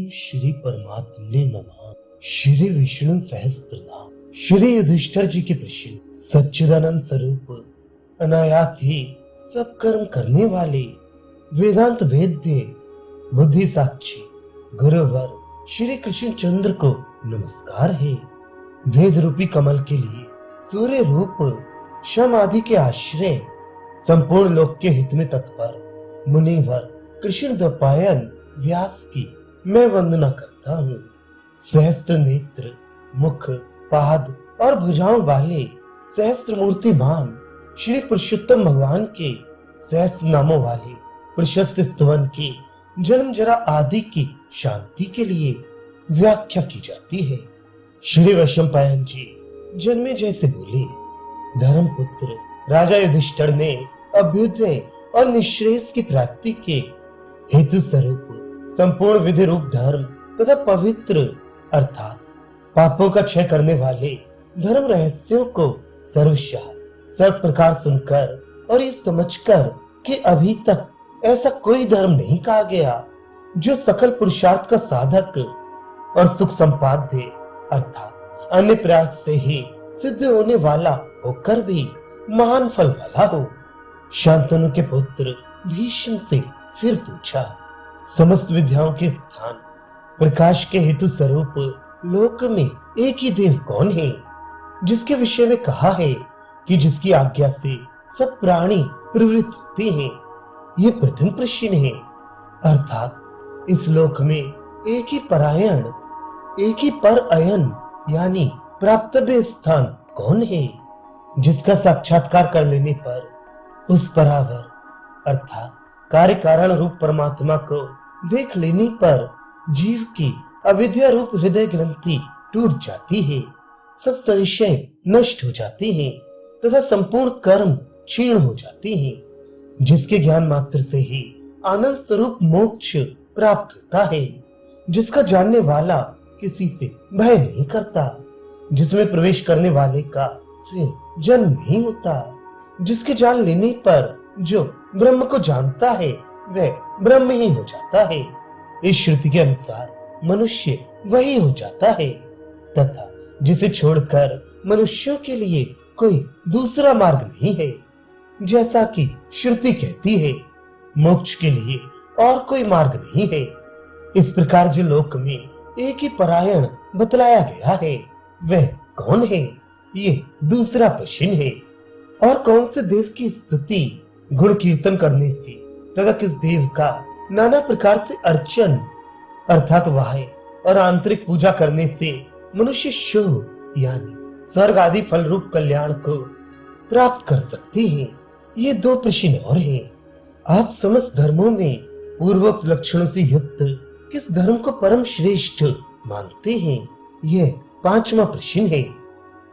श्री परमात्मने नमः। श्री विष्णु सहस्त्र नाम। श्री युधिष्ठिर जी के प्रश्न। सच्चिदानंद स्वरूप अनायास ही सब कर्म करने वाले वेदांत वेद्य बुद्धि साक्षी गुरुवर श्री कृष्ण चंद्र को नमस्कार है। वेद रूपी कमल के लिए सूर्य रूप शम आदि के आश्रय संपूर्ण लोक के हित में तत्पर मुनिवर कृष्ण द्वैपायन व्यास की मैं वंदना करता हूँ। सहस्त्र नेत्र मुख पाद और भुजाओं वाले सहस्त्र मूर्तिमान श्री पुरुषोत्तम भगवान के सहस्त्र नामों वाले प्रशस्त स्तवन की जन्म जरा आदि की शांति के लिए व्याख्या की जाती है। श्री वैशंपायन जी जन्मे जैसे बोले, धर्मपुत्र राजा युधिष्ठिर ने अभ्युदय और निश्रेयस की प्राप्ति के हेतु स्वरूप संपूर्ण विधि रूप धर्म तथा पवित्र अर्थात पापों का क्षय करने वाले धर्म रहस्यों को सर्वशः सब प्रकार सुनकर और ये समझकर कि अभी तक ऐसा कोई धर्म नहीं कहा गया जो सकल पुरुषार्थ का साधक और सुख संपाद्य अर्थात अन्य प्रयास से ही सिद्ध होने वाला होकर भी महान फल वाला हो। शांतनु के पुत्र भीष्म से फिर पूछा, समस्त विद्याओं के स्थान प्रकाश के हेतु स्वरूप लोक में एक ही देव कौन है, जिसके विषय में कहा है कि जिसकी आज्ञा से सब प्राणी प्रवृत्त होते हैं। ये प्रथम प्रश्न है। अर्थात इस लोक में एक ही परायण एक ही पर अयन यानी प्राप्तव्य स्थान कौन है, जिसका साक्षात्कार कर लेने पर उस परावर अर्थात कार्य कारण रूप परमात्मा को देख लेने पर जीव की अविद्या रूप हृदय ग्रंथि टूट जाती है, सब संशय नष्ट हो जाते हैं तथा संपूर्ण कर्म क्षीण हो जाते हैं, जिसके ज्ञान मात्र से ही आनंद स्वरूप मोक्ष प्राप्त होता है, जिसका जानने वाला किसी से भय नहीं करता, जिसमें प्रवेश करने वाले का फिर जन्म नहीं होता, जिसके जान लेने पर जो ब्रह्म को जानता है वह ब्रह्म ही हो जाता है। इस श्रुति के अनुसार मनुष्य वही हो जाता है तथा जिसे छोड़कर मनुष्यों के लिए कोई दूसरा मार्ग नहीं है। जैसा कि श्रुति कहती है, मोक्ष के लिए और कोई मार्ग नहीं है। इस प्रकार जो लोक में एक ही परायण बतलाया गया है वह कौन है, ये दूसरा प्रश्न है। और कौन से देव की स्तुति गुण कीर्तन करने से तथा किस देव का नाना प्रकार से अर्चन अर्थात वाह्य और आंतरिक पूजा करने से मनुष्य शुभ यानी स्वर्ग आदि फल रूप कल्याण को प्राप्त कर सकते हैं, ये दो प्रश्न और हैं। आप समस्त धर्मों में पूर्वोक्त लक्षणों से युक्त किस धर्म को परम श्रेष्ठ मानते हैं, यह पांचवा प्रश्न है।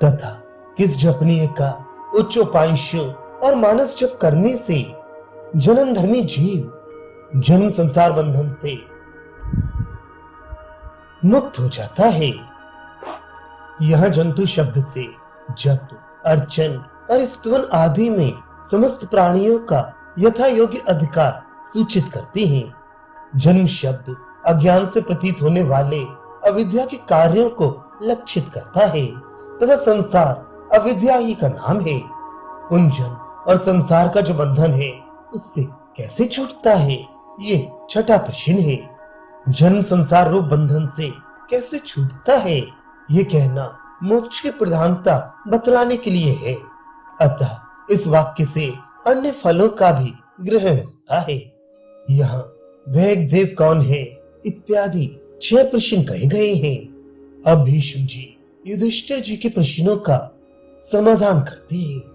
तथा किस जपनीय का उच्च उपांश और मानस जप करने से जन्म धर्मी जीव जन्म संसार बंधन से मुक्त हो जाता है। यह जंतु शब्द से जप अर्चन और स्तवन आदि में समस्त प्राणियों का यथा योग्य अधिकार सूचित करते हैं। जन्म शब्द अज्ञान से प्रतीत होने वाले अविद्या के कार्यों को लक्षित करता है तथा संसार अविद्या ही का नाम है। उन जन्म और संसार का जो बंधन है उससे कैसे छूटता है, ये छठा प्रश्न है। जन्म संसार रूप बंधन से कैसे छूटता है, ये कहना मोक्ष की प्रधानता बतलाने के लिए है। अतः इस वाक्य से अन्य फलों का भी ग्रहण होता है। यहाँ वह एक देव कौन है इत्यादि 6 प्रश्न कहे गए हैं। अब भीष्म जी युधिष्ठिर जी के प्रश्नों का समाधान करते हैं।